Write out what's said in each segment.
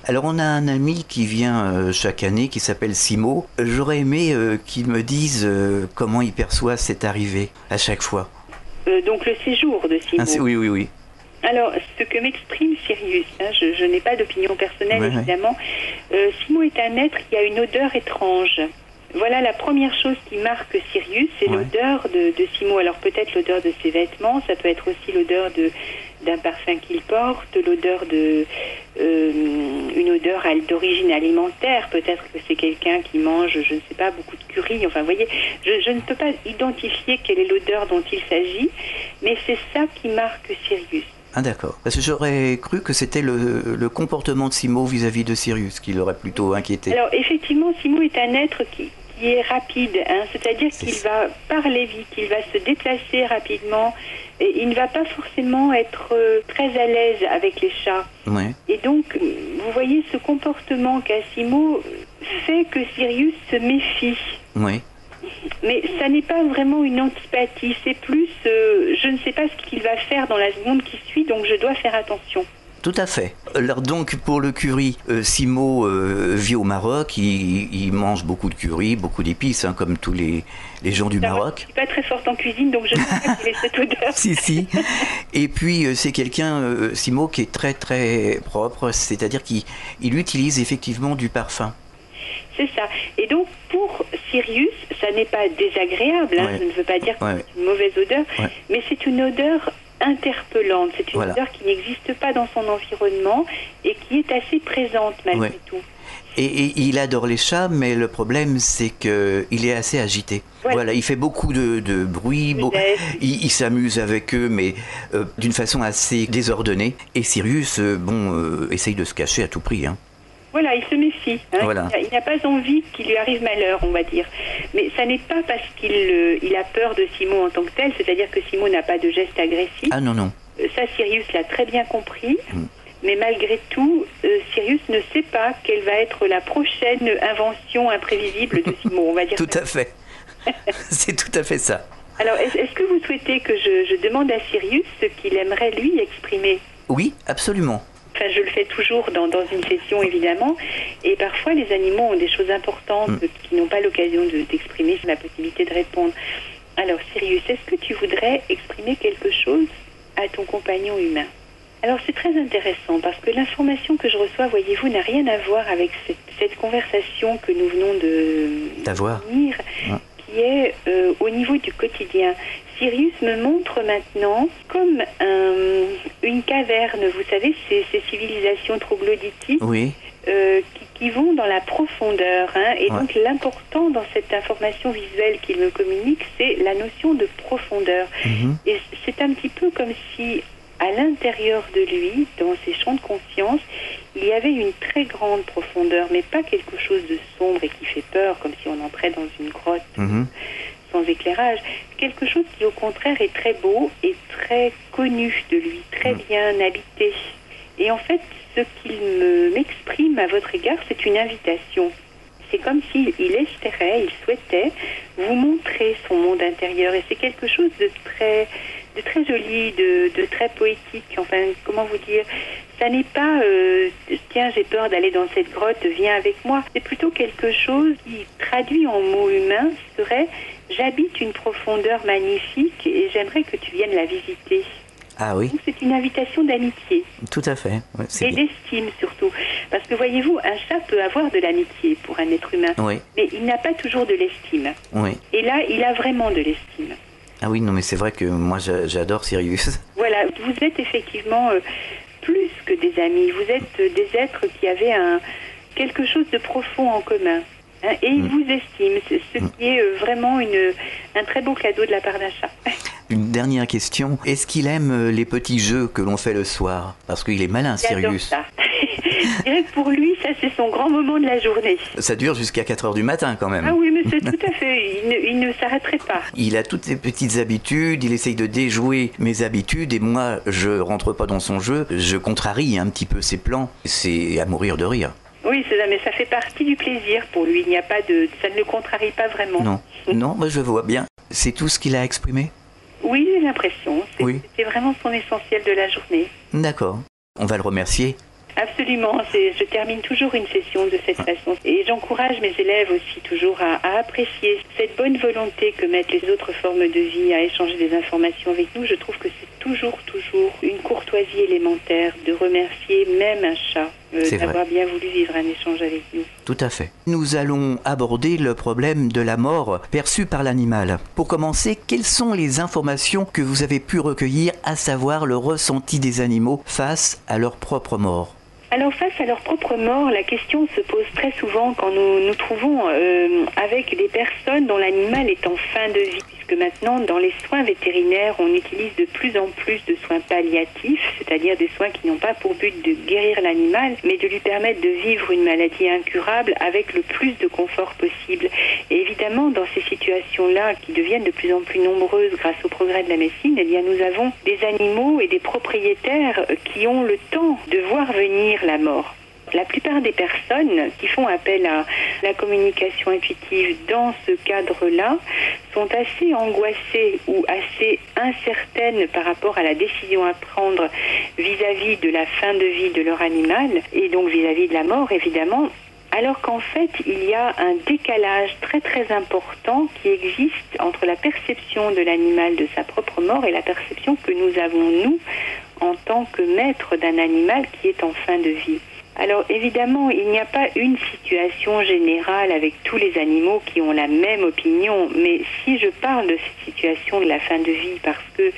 Alors on a un ami qui vient chaque année qui s'appelle Simo. J'aurais aimé qu'il me dise comment il perçoit cette arrivée à chaque fois. Donc le séjour de Simo. Oui, oui, oui. Alors, ce que m'exprime Sirius, je n'ai pas d'opinion personnelle évidemment, Simo est un être qui a une odeur étrange. Voilà la première chose qui marque Sirius, c'est l'odeur de Simo. Alors peut-être l'odeur de ses vêtements, ça peut être aussi l'odeur d'un parfum qu'il porte, l'odeur une odeur d'origine alimentaire. Peut-être que c'est quelqu'un qui mange, je ne sais pas, beaucoup de curry. Enfin, vous voyez, je ne peux pas identifier quelle est l'odeur dont il s'agit, mais c'est ça qui marque Sirius. Ah d'accord. Parce que j'aurais cru que c'était le comportement de Simo vis-à-vis de Sirius qui l'aurait plutôt inquiété. Alors effectivement, Simo est un être qui est rapide, c'est-à-dire qu'il va parler vite, il va se déplacer rapidement, et il ne va pas forcément être très à l'aise avec les chats. Ouais. Et donc, vous voyez, ce comportement qu'a Simo fait que Sirius se méfie. Oui. Mais ça n'est pas vraiment une antipathie, c'est plus je ne sais pas ce qu'il va faire dans la seconde qui suit, donc je dois faire attention. Tout à fait. Alors donc pour le curry, Simo vit au Maroc, il mange beaucoup de curry, beaucoup d'épices, comme tous les gens du Maroc. Je ne suis pas très forte en cuisine, donc je ne sais pas quelle est cette odeur. Si. Et puis c'est quelqu'un, Simo, qui est très très propre, c'est-à-dire qu'il utilise effectivement du parfum. C'est ça. Et donc, pour Sirius, ça n'est pas désagréable, je ne veux pas dire que c'est une mauvaise odeur, mais c'est une odeur interpellante. C'est une odeur qui n'existe pas dans son environnement et qui est assez présente malgré tout. Et il adore les chats, mais le problème, c'est qu'il est assez agité. Voilà, il fait beaucoup de bruit, il s'amuse avec eux, mais d'une façon assez désordonnée. Et Sirius, essaye de se cacher à tout prix, Voilà, il se méfie. Voilà. Il n'a pas envie qu'il lui arrive malheur, on va dire. Mais ça n'est pas parce qu'il a peur de Simo en tant que tel, c'est-à-dire que Simo n'a pas de geste agressif. Ah non. Ça, Sirius l'a très bien compris. Mais malgré tout, Sirius ne sait pas quelle va être la prochaine invention imprévisible de Simo, on va dire. Tout à fait. C'est tout à fait ça. Alors, est-ce que vous souhaitez que je demande à Sirius ce qu'il aimerait, lui, exprimer ? Oui, absolument. Enfin, je le fais toujours dans une session, évidemment. Et parfois, les animaux ont des choses importantes qui n'ont pas l'occasion d'exprimer. C'est ma possibilité de répondre. Alors, Sirius, est-ce que tu voudrais exprimer quelque chose à ton compagnon humain ? Alors, c'est très intéressant parce que l'information que je reçois, voyez-vous, n'a rien à voir avec cette conversation que nous venons d'avoir, qui est au niveau du quotidien. Sirius me montre maintenant comme une caverne, vous savez, ces civilisations troglodytiques qui vont dans la profondeur. Et donc l'important dans cette information visuelle qu'il me communique, c'est la notion de profondeur. Et c'est un petit peu comme si, à l'intérieur de lui, dans ses champs de conscience, il y avait une très grande profondeur, mais pas quelque chose de sombre et qui fait peur, comme si on entrait dans une grotte sans éclairage. Quelque chose qui, au contraire, est très beau et très connu de lui, très bien habité. Et en fait, ce qu'il m'exprime à votre égard, c'est une invitation. C'est comme s'il espérait, il souhaitait vous montrer son monde intérieur. Et c'est quelque chose de très joli, de très poétique. Enfin, comment vous dire ? Ça n'est pas tiens, j'ai peur d'aller dans cette grotte, viens avec moi. C'est plutôt quelque chose qui, traduit en mots humains, serait j'habite une profondeur magnifique et j'aimerais que tu viennes la visiter. Ah oui. Donc, c'est une invitation d'amitié. Tout à fait. Ouais, et d'estime surtout. Parce que voyez-vous, un chat peut avoir de l'amitié pour un être humain. Mais il n'a pas toujours de l'estime. Et là, il a vraiment de l'estime. Ah oui, non mais c'est vrai que moi j'adore Sirius. Voilà, vous êtes effectivement plus que des amis. Vous êtes des êtres qui avaient quelque chose de profond en commun. Et il vous estime, ce qui est vraiment un très beau cadeau de la part d'un chat. Une dernière question, est-ce qu'il aime les petits jeux que l'on fait le soir ? Parce qu'il est malin, Sirius. Ça. Je dirais que pour lui, ça c'est son grand moment de la journée. Ça dure jusqu'à 4h du matin quand même. Ah oui, mais c'est tout à fait, il ne s'arrêterait pas. Il a toutes ses petites habitudes, il essaye de déjouer mes habitudes et moi, je rentre pas dans son jeu, je contrarie un petit peu ses plans, c'est à mourir de rire. Oui, c'est ça, mais ça fait partie du plaisir pour lui, ça ne le contrarie pas vraiment. Non, moi je vois bien. C'est tout ce qu'il a exprimé ? Oui, j'ai l'impression. C'était vraiment son essentiel de la journée. D'accord. On va le remercier. Absolument, je termine toujours une session de cette façon et j'encourage mes élèves aussi toujours à apprécier cette bonne volonté que mettent les autres formes de vie à échanger des informations avec nous. Je trouve que c'est toujours une courtoisie élémentaire de remercier même un chat d'avoir bien voulu vivre un échange avec nous. Tout à fait. Nous allons aborder le problème de la mort perçue par l'animal. Pour commencer, quelles sont les informations que vous avez pu recueillir, à savoir le ressenti des animaux face à leur propre mort ? Alors face à leur propre mort, la question se pose très souvent quand nous nous trouvons avec des personnes dont l'animal est en fin de vie. Puisque maintenant, dans les soins vétérinaires, on utilise de plus en plus de soins palliatifs, c'est-à-dire des soins qui n'ont pas pour but de guérir l'animal, mais de lui permettre de vivre une maladie incurable avec le plus de confort possible. Et évidemment, dans ces situations-là, qui deviennent de plus en plus nombreuses grâce au progrès de la médecine, eh bien, nous avons des animaux et des propriétaires qui ont le temps de voir venir la mort. La plupart des personnes qui font appel à la communication intuitive dans ce cadre-là sont assez angoissées ou assez incertaines par rapport à la décision à prendre vis-à-vis de la fin de vie de leur animal et donc vis-à-vis de la mort évidemment. Alors qu'en fait, il y a un décalage très très important qui existe entre la perception de l'animal de sa propre mort et la perception que nous avons nous en tant que maître d'un animal qui est en fin de vie. Alors évidemment, il n'y a pas une situation générale avec tous les animaux qui ont la même opinion, mais si je parle de cette situation de la fin de vie parce que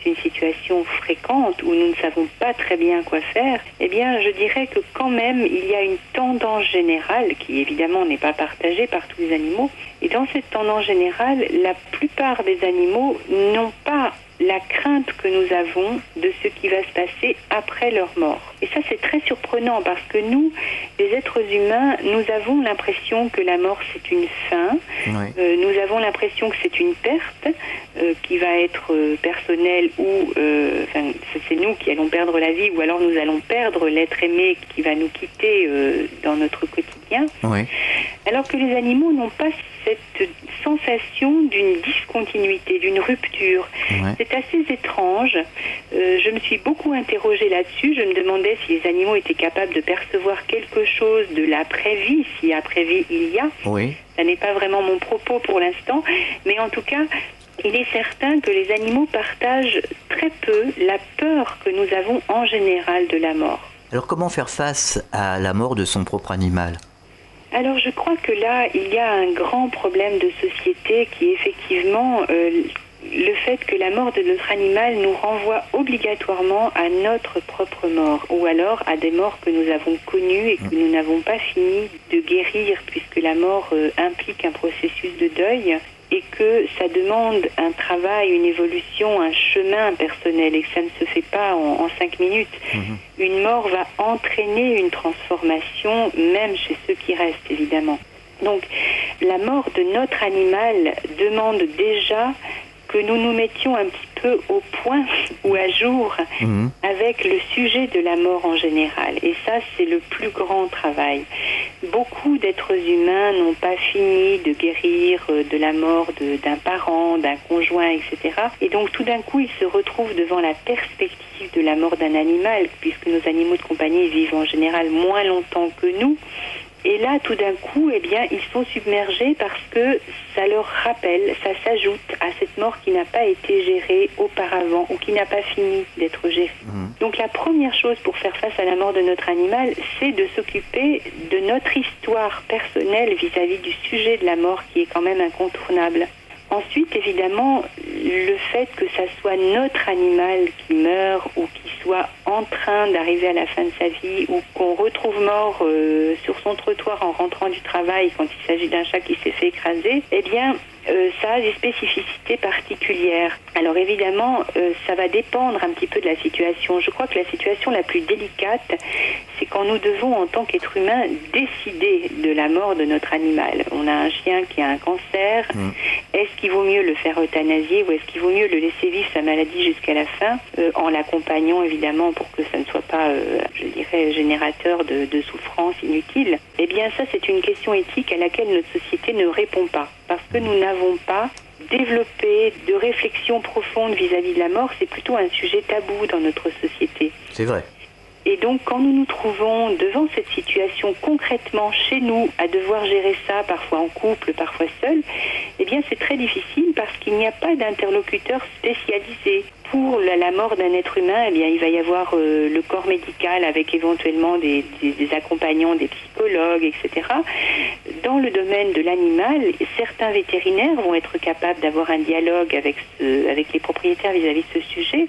c'est une situation fréquente où nous ne savons pas très bien quoi faire, eh bien je dirais que quand même il y a une tendance générale qui évidemment n'est pas partagée par tous les animaux, et dans cette tendance générale, la plupart des animaux n'ont pas la crainte que nous avons de ce qui va se passer après leur mort. Et ça, c'est très surprenant parce que nous, les êtres humains, nous avons l'impression que la mort, c'est une fin. Oui. Nous avons l'impression que c'est une perte qui va être personnelle ou c'est nous qui allons perdre la vie ou alors nous allons perdre l'être aimé qui va nous quitter dans notre quotidien. Oui. Alors que les animaux n'ont pas cette sensation d'une discontinuité, d'une rupture. Ouais. C'est assez étrange. Je me suis beaucoup interrogée là-dessus. Je me demandais si les animaux étaient capables de percevoir quelque chose de l'après-vie, si après-vie il y a. Oui. Ça n'est pas vraiment mon propos pour l'instant, mais en tout cas, il est certain que les animaux partagent très peu la peur que nous avons en général de la mort. Alors comment faire face à la mort de son propre animal ? Alors je crois que là, il y a un grand problème de société qui est effectivement le fait que la mort de notre animal nous renvoie obligatoirement à notre propre mort ou alors à des morts que nous avons connues et que nous n'avons pas fini de guérir puisque la mort implique un processus de deuil et que ça demande un travail, une évolution, un chemin personnel et que ça ne se fait pas en 5 minutes. Mmh. Une mort va entraîner une transformation, même chez ceux qui restent, évidemment. Donc, la mort de notre animal demande déjà que nous nous mettions un petit peu au point ou à jour avec le sujet de la mort en général. Et ça, c'est le plus grand travail. Beaucoup d'êtres humains n'ont pas fini de guérir de la mort d'un parent, d'un conjoint, etc. Et donc, tout d'un coup, ils se retrouvent devant la perspective de la mort d'un animal, puisque nos animaux de compagnie vivent en général moins longtemps que nous. Et là, tout d'un coup, eh bien, ils sont submergés parce que ça leur rappelle, ça s'ajoute à cette mort qui n'a pas été gérée auparavant ou qui n'a pas fini d'être gérée. Donc la première chose pour faire face à la mort de notre animal, c'est de s'occuper de notre histoire personnelle vis-à-vis du sujet de la mort qui est quand même incontournable. Ensuite, évidemment, le fait que ça soit notre animal qui meurt ou qui soit en train d'arriver à la fin de sa vie ou qu'on retrouve mort sur son trottoir en rentrant du travail quand il s'agit d'un chat qui s'est fait écraser, eh bien, ça a des spécificités particulières. Alors évidemment, ça va dépendre un petit peu de la situation. Je crois que la situation la plus délicate, c'est quand nous devons, en tant qu'être humain, décider de la mort de notre animal. On a un chien qui a un cancer. Est-ce qu'il vaut mieux le faire euthanasier ou est-ce qu'il vaut mieux le laisser vivre sa maladie jusqu'à la fin, en l'accompagnant évidemment pour que ça ne soit pas, je dirais, générateur de souffrance inutile? Eh bien ça, c'est une question éthique à laquelle notre société ne répond pas. Parce que nous n'avons pas développé de réflexion profonde vis-à-vis de la mort, c'est plutôt un sujet tabou dans notre société. C'est vrai. Et donc, quand nous nous trouvons devant cette situation concrètement chez nous, à devoir gérer ça, parfois en couple, parfois seul, eh bien, c'est très difficile parce qu'il n'y a pas d'interlocuteur spécialisé. Pour la mort d'un être humain, eh bien, il va y avoir le corps médical avec éventuellement des accompagnants, des psychologues, etc. Dans le domaine de l'animal, certains vétérinaires vont être capables d'avoir un dialogue avec les propriétaires vis-à-vis de ce sujet.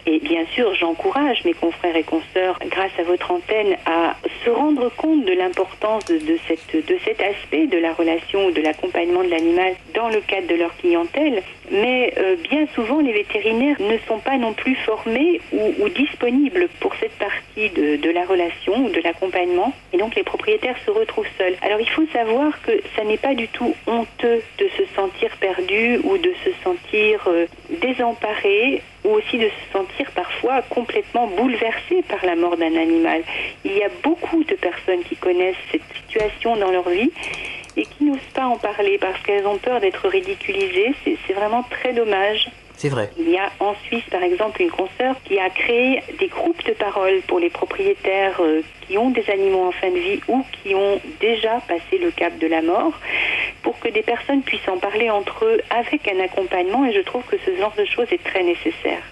Et bien sûr, j'encourage mes confrères et consoeurs, grâce à votre antenne, à se rendre compte de l'importance de cet aspect de la relation ou de l'accompagnement de l'animal dans le cadre de leur clientèle. Mais bien souvent, les vétérinaires ne sont pas non plus formés ou disponibles pour cette partie de la relation ou de l'accompagnement. Et donc, les propriétaires se retrouvent seuls. Alors, il faut savoir que ça n'est pas du tout honteux de se sentir perdu ou de se sentir désemparé, ou aussi de se sentir parfois complètement bouleversé par la mort d'un animal. Il y a beaucoup de personnes qui connaissent cette situation dans leur vie et qui n'osent pas en parler parce qu'elles ont peur d'être ridiculisées. C'est vraiment très dommage. C'est vrai. Il y a en Suisse, par exemple, une consoeur qui a créé des groupes de parole pour les propriétaires qui ont des animaux en fin de vie ou qui ont déjà passé le cap de la mort, pour que des personnes puissent en parler entre eux avec un accompagnement, et je trouve que ce genre de choses est très nécessaire.